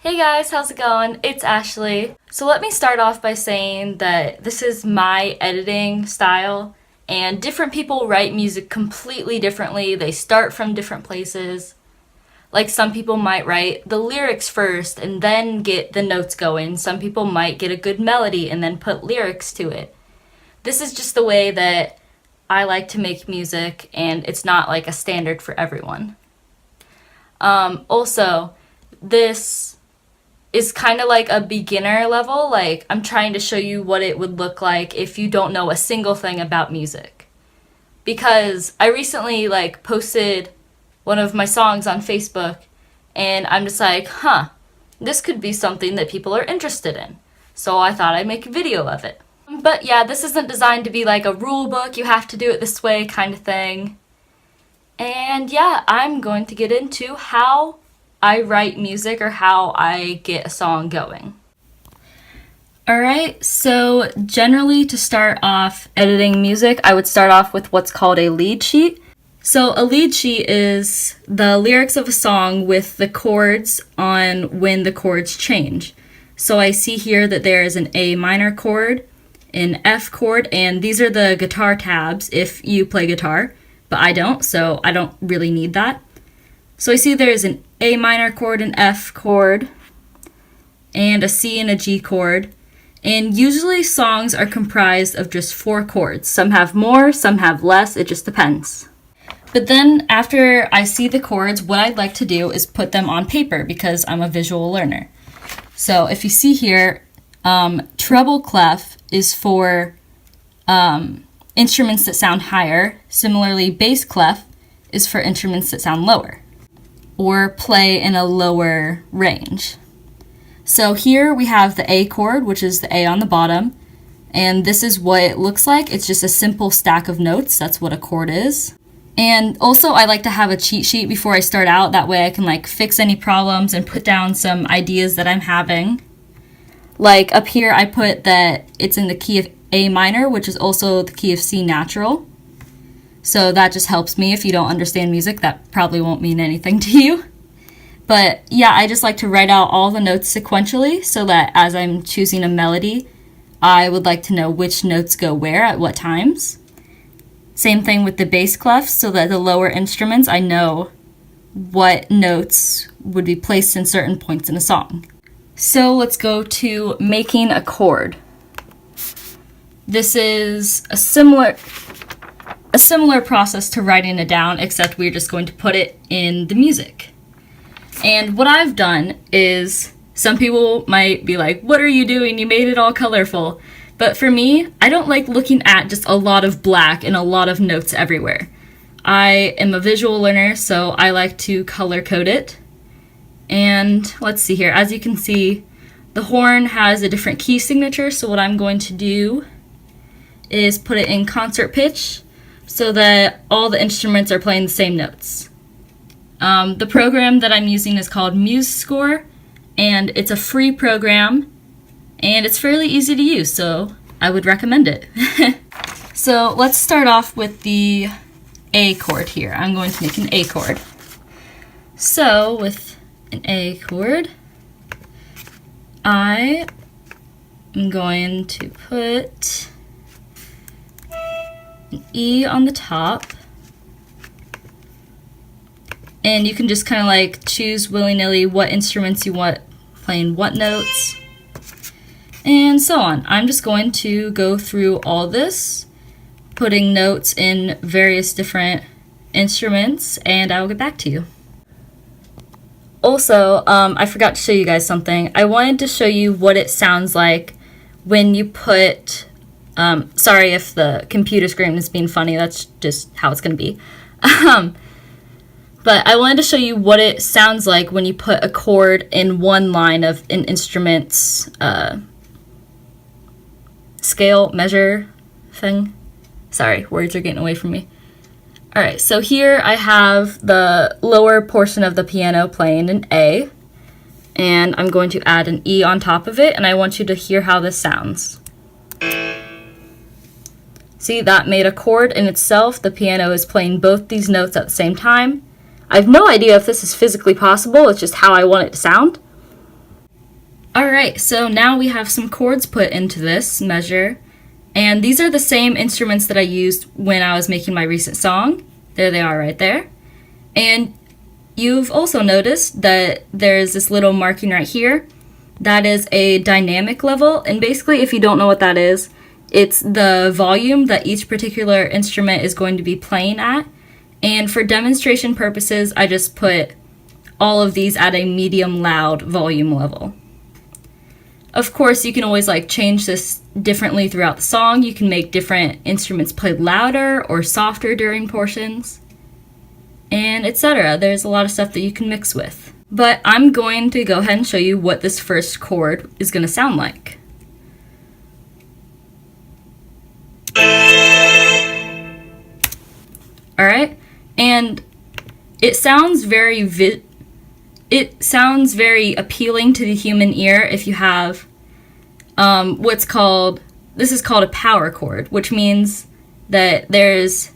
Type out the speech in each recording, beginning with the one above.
Hey guys, how's it going? It's Ashley. So let me start off by saying that this is my editing style, and different people write music completely differently. They start from different places. Like some people might write the lyrics first and then get the notes going. Some people might get a good melody and then put lyrics to it. This is just the way that I like to make music, and it's not like a standard for everyone. Also, this is kind of like a beginner level. Like, I'm trying to show you what it would look like if you don't know a single thing about music. Because I recently posted one of my songs on Facebook, and I'm just like, this could be something that people are interested in. So I thought I'd make a video of it. But yeah, this isn't designed to be like a rule book, you have to do it this way kind of thing. And yeah, I'm going to get into how I write music or how I get a song going. Alright, so generally to start off editing music, I would start off with what's called a lead sheet. So a lead sheet is the lyrics of a song with the chords on when the chords change. So I see here that there is an A minor chord, an F chord, and these are the guitar tabs if you play guitar, but I don't, so I don't really need that. So I see there's an A minor chord, an F chord, and a C and a G chord. And usually songs are comprised of just 4 chords. Some have more, some have less, it just depends. But then after I see the chords, what I'd like to do is put them on paper because I'm a visual learner. So if you see here, treble clef is for instruments that sound higher. Similarly, bass clef is for instruments that sound lower or play in a lower range. So here we have the A chord, which is the A on the bottom, and this is what it looks like. It's just a simple stack of notes. That's what a chord is. And also I like to have a cheat sheet before I start out. That way I can fix any problems and put down some ideas that I'm having. Like up here I put that it's in the key of A minor, which is also the key of C natural. So that just helps me. If you don't understand music, that probably won't mean anything to you. But yeah, I just like to write out all the notes sequentially so that as I'm choosing a melody, I would like to know which notes go where at what times. Same thing with the bass clef, so that the lower instruments, I know what notes would be placed in certain points in a song. So let's go to making a chord. This is a similar process to writing it down, except we're just going to put it in the music. And what I've done is, some people might be like, what are you doing? You made it all colorful. But for me, I don't like looking at just a lot of black and a lot of notes everywhere. I am a visual learner, so I like to color code it. And let's see here, as you can see, the horn has a different key signature, so what I'm going to do is put it in concert pitch so that all the instruments are playing the same notes. The program that I'm using is called Musescore, and it's a free program, and it's fairly easy to use, so I would recommend it. So let's start off with the A chord here. I'm going to make an A chord. So with an A chord, I am going to put an E on the top. And you can just kind of choose willy-nilly what instruments you want playing what notes, and so on. I'm just going to go through all this, putting notes in various different instruments, and I will get back to you. Also, I forgot to show you guys something. I wanted to show you what it sounds like when you put, sorry if the computer screen is being funny, that's just how it's going to be. But I wanted to show you what it sounds like when you put a chord in one line of an instrument's scale, measure thing. Sorry, words are getting away from me. Alright, so here I have the lower portion of the piano playing an A, and I'm going to add an E on top of it, and I want you to hear how this sounds. See, that made a chord in itself. The piano is playing both these notes at the same time. I have no idea if this is physically possible, it's just how I want it to sound. Alright, so now we have some chords put into this measure, and these are the same instruments that I used when I was making my recent song. There they are right there. And you've also noticed that there's this little marking right here. That is a dynamic level, and basically if you don't know what that is, it's the volume that each particular instrument is going to be playing at. And for demonstration purposes, I just put all of these at a medium loud volume level. Of course, you can always change this differently throughout the song. You can make different instruments play louder or softer during portions, and etc. There's a lot of stuff that you can mix with. But I'm going to go ahead and show you what this first chord is going to sound like. Alright, and it sounds very appealing to the human ear if you have this is called a power chord, which means that there's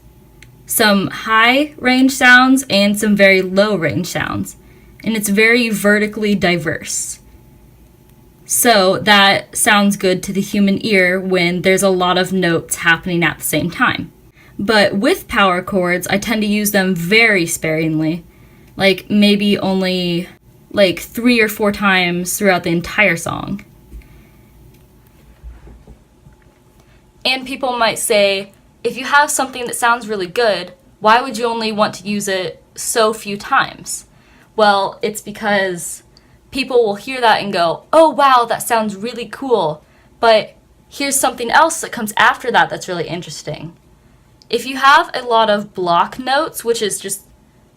some high range sounds and some very low range sounds, and it's very vertically diverse. So that sounds good to the human ear when there's a lot of notes happening at the same time. But with power chords, I tend to use them very sparingly, maybe only 3 or 4 times throughout the entire song. And people might say, if you have something that sounds really good, why would you only want to use it so few times? Well, it's because people will hear that and go, oh wow, that sounds really cool, but here's something else that comes after that that's really interesting. If you have a lot of block notes, which is just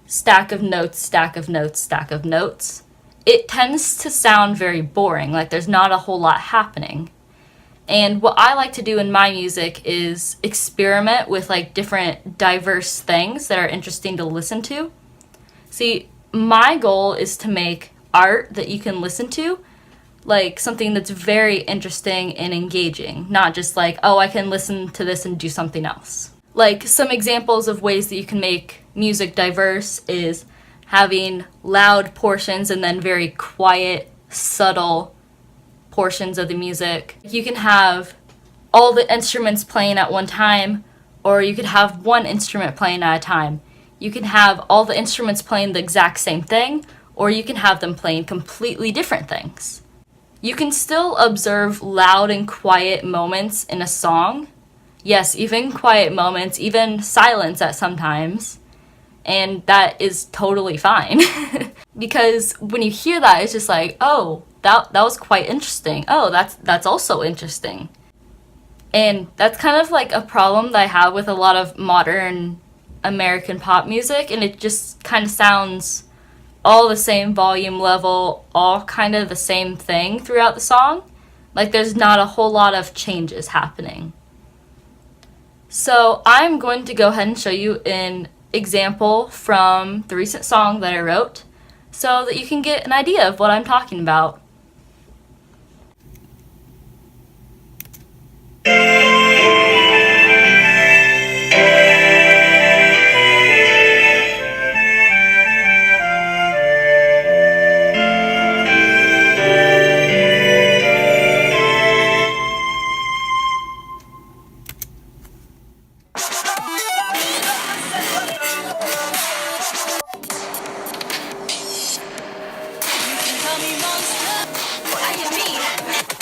stack of notes, stack of notes, stack of notes, it tends to sound very boring, there's not a whole lot happening. And what I like to do in my music is experiment with different diverse things that are interesting to listen to. See, my goal is to make art that you can listen to, something that's very interesting and engaging, not just oh, I can listen to this and do something else. Some examples of ways that you can make music diverse is having loud portions and then very quiet, subtle portions of the music. You can have all the instruments playing at one time, or you could have one instrument playing at a time. You can have all the instruments playing the exact same thing, or you can have them playing completely different things. You can still observe loud and quiet moments in a song. Yes, even quiet moments, even silence at sometimes. And that is totally fine. Because when you hear that, it's just oh, that was quite interesting. Oh, that's also interesting. And that's kind of a problem that I have with a lot of modern American pop music, and it just kind of sounds all the same volume level, all kind of the same thing throughout the song. There's not a whole lot of changes happening. So I'm going to go ahead and show you an example from the recent song that I wrote so that you can get an idea of what I'm talking about. What do you mean?